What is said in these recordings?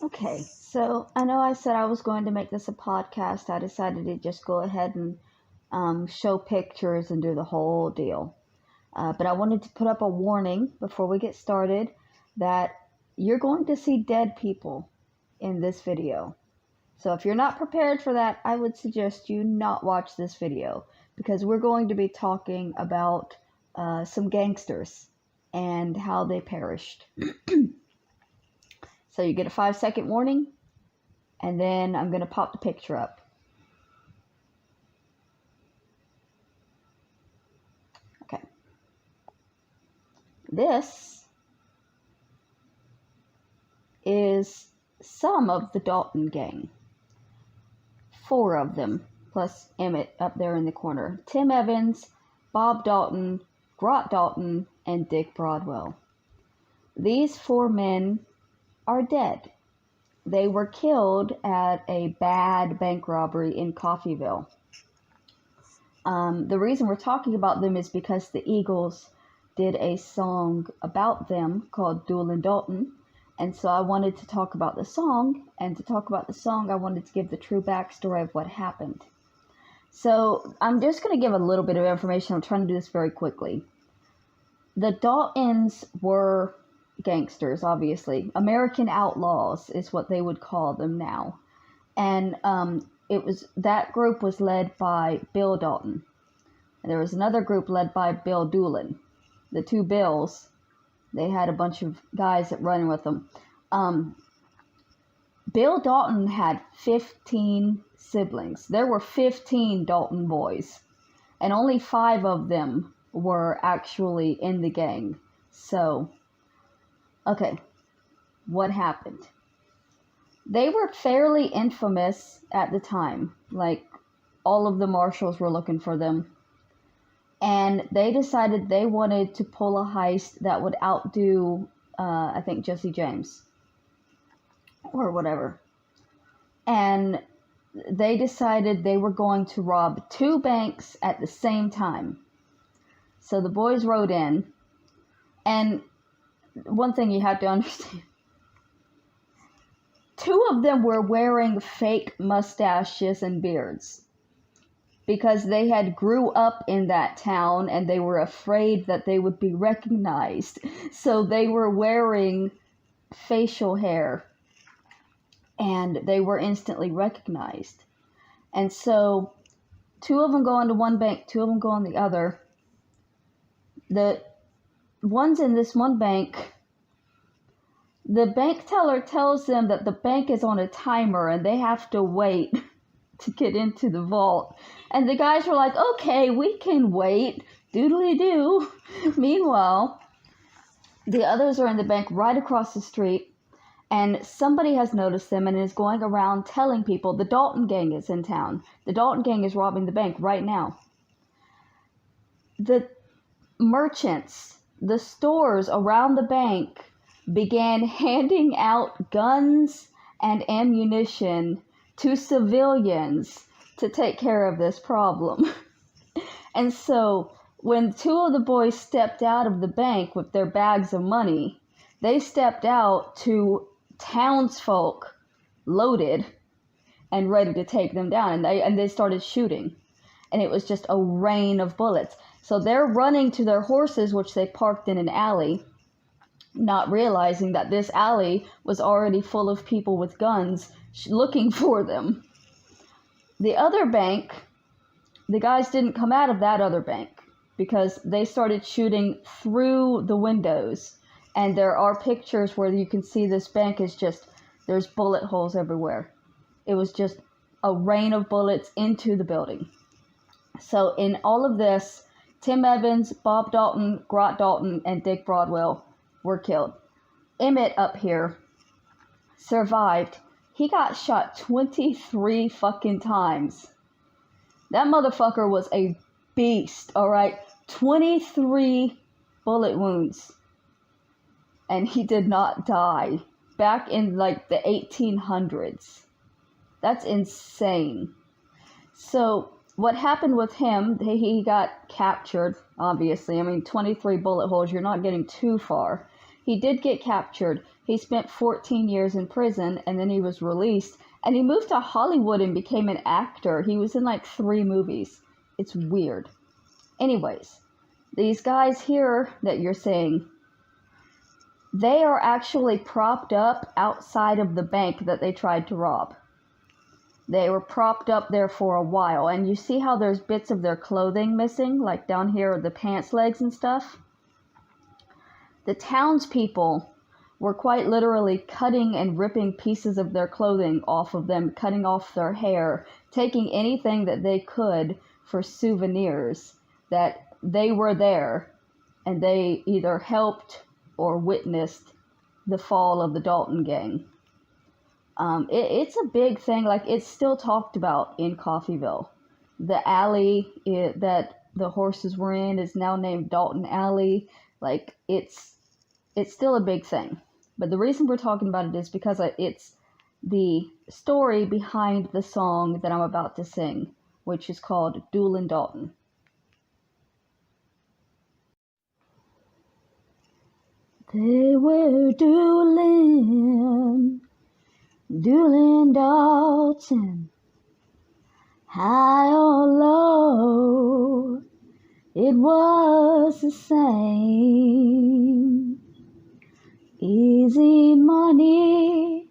Okay, so I know I said I was going to make this a podcast. I decided to just go ahead and show pictures and do the whole deal. But I wanted to put up a warning before we get started that you're going to see dead people in this video. So if you're not prepared for that, I would suggest you not watch this video because we're going to be talking about some gangsters and how they perished. So you get a 5-second warning, and then I'm going to pop the picture up. Okay. This is some of the Dalton gang. 4 of them, plus Emmett up there in the corner. Tim Evans, Bob Dalton, Grot Dalton, and Dick Broadwell. These 4 men are dead. They were killed at a bad bank robbery in Coffeyville. The reason we're talking about them is because the Eagles did a song about them called Doolin, Dalton. And so I wanted to talk about the song, and to talk about the song, I wanted to give the true backstory of what happened. So I'm just going to give a little bit of information. I'm trying to do this very quickly. The Daltons were gangsters, obviously. American outlaws is what they would call them now. And that group was led by Bill Dalton. And there was another group led by Bill Doolin. The 2 Bills, they had a bunch of guys that run with them. Bill Dalton had 15 siblings. There were 15 Dalton boys, and only 5 of them were actually in the gang. So, okay, what happened? They were fairly infamous at the time. Like, all of the marshals were looking for them. And they decided they wanted to pull a heist that would outdo, I think, Jesse James. Or whatever. And they decided they were going to rob 2 banks at the same time. So the boys rode in. And one thing you have to understand. 2 of them were wearing fake mustaches and beards. Because they had grew up in that town and they were afraid that they would be recognized. So they were wearing facial hair. And they were instantly recognized. And so 2 of them go into one bank, 2 of them go in the other. The ones in this one bank, the bank teller tells them that the bank is on a timer and they have to wait to get into the vault. And the guys were like, okay, we can wait. Doodly-doo. Meanwhile, the others are in the bank right across the street. And somebody has noticed them and is going around telling people the Dalton gang is in town. The Dalton gang is robbing the bank right now. The merchants, the stores around the bank began handing out guns and ammunition to civilians to take care of this problem. And so when 2 of the boys stepped out of the bank with their bags of money, they stepped out to townsfolk loaded and ready to take them down, and they started shooting, and it was just a rain of bullets. So they're running to their horses, which they parked in an alley, not realizing that this alley was already full of people with guns looking for them. The other bank, the guys didn't come out of that other bank because they started shooting through the windows. And there are pictures where you can see this bank is just, there's bullet holes everywhere. It was just a rain of bullets into the building. So in all of this, Tim Evans, Bob Dalton, Grot Dalton, and Dick Broadwell were killed. Emmett up here survived. He got shot 23 fucking times. That motherfucker was a beast, alright? 23 bullet wounds. And he did not die. Back in like the 1800s. That's insane. So what happened with him, he got captured, obviously. I mean, 23 bullet holes, you're not getting too far. He did get captured. He spent 14 years in prison, and then he was released. And he moved to Hollywood and became an actor. He was in like 3 movies. It's weird. Anyways, these guys here that you're seeing, they are actually propped up outside of the bank that they tried to rob. They were propped up there for a while, and you see how there's bits of their clothing missing, like down here, the pants legs and stuff? The townspeople were quite literally cutting and ripping pieces of their clothing off of them, cutting off their hair, taking anything that they could for souvenirs that they were there, and they either helped or witnessed the fall of the Dalton gang. It's a big thing. Like, it's still talked about in Coffeyville. The alley that the horses were in is now named Dalton Alley. Like, it's still a big thing. But the reason we're talking about it is because it's the story behind the song that I'm about to sing, which is called Doolin, Dalton. They were Doolin, Dalton, high or low, it was the same. Easy money,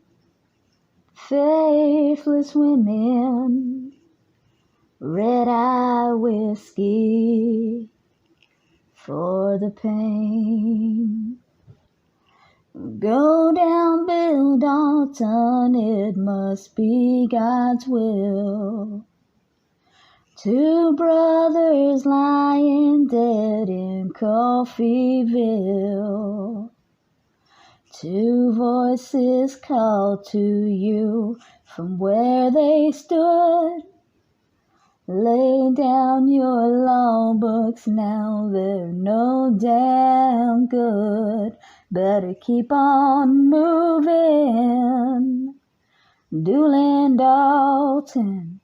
faithless women, red-eye whiskey for the pain. Go down, Bill Dalton, it must be God's will. 2 brothers lying dead in Coffeyville. 2 voices called to you from where they stood. Lay down your law books now, they're no damn good. Better keep on moving, Doolin, Dalton,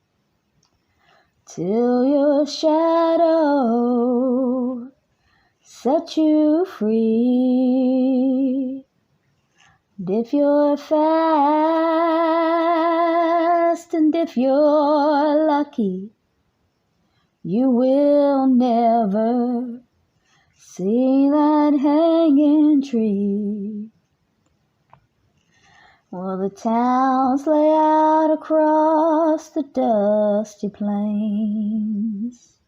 till your shadow set you free. And if you're fast and if you're lucky, you will never see that hanging tree. Well, the towns lay out across the dusty plains,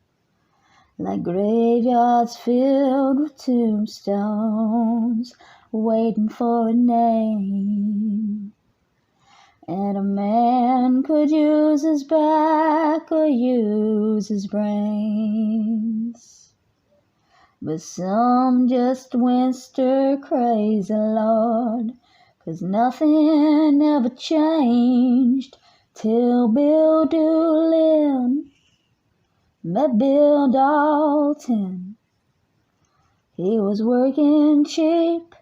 like graveyards filled with tombstones, waiting for a name. And a man could use his back or use his brains, but some just went stir crazy, Lord, 'cause nothing ever changed till Bill Doolin met Bill Dalton. He was working cheap,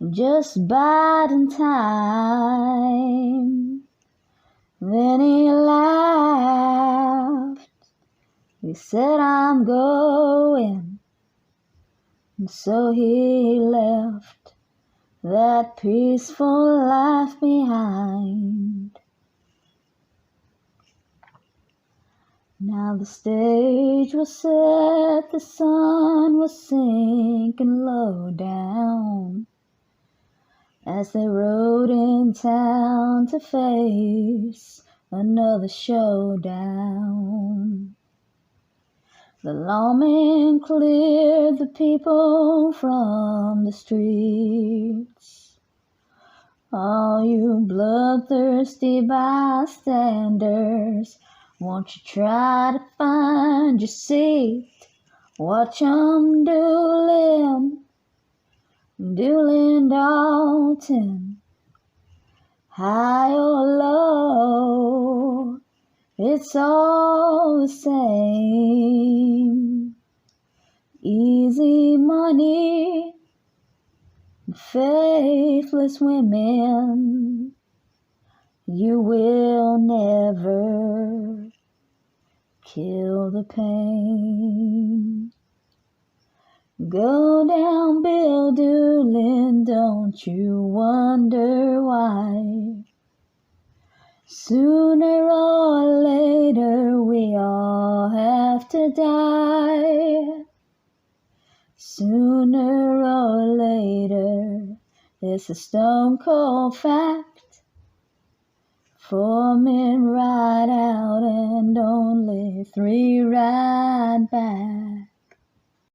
just biding time. Then he laughed. He said, I'm going. And so he left that peaceful life behind. Now the stage was set, the sun was sinking low down, as they rode in town to face another showdown. The lawmen cleared the people from the streets. All you bloodthirsty bystanders, won't you try to find your seat? Watch 'em Doolin, Doolin, Dalton, high or low, it's all the same. Easy money, faithless women, you will never kill the pain. Go down, Bill Doolin, don't you wonder why? Sooner or later we all have to die. Sooner or later, it's a stone cold fact. 4 men ride out and only 3 ride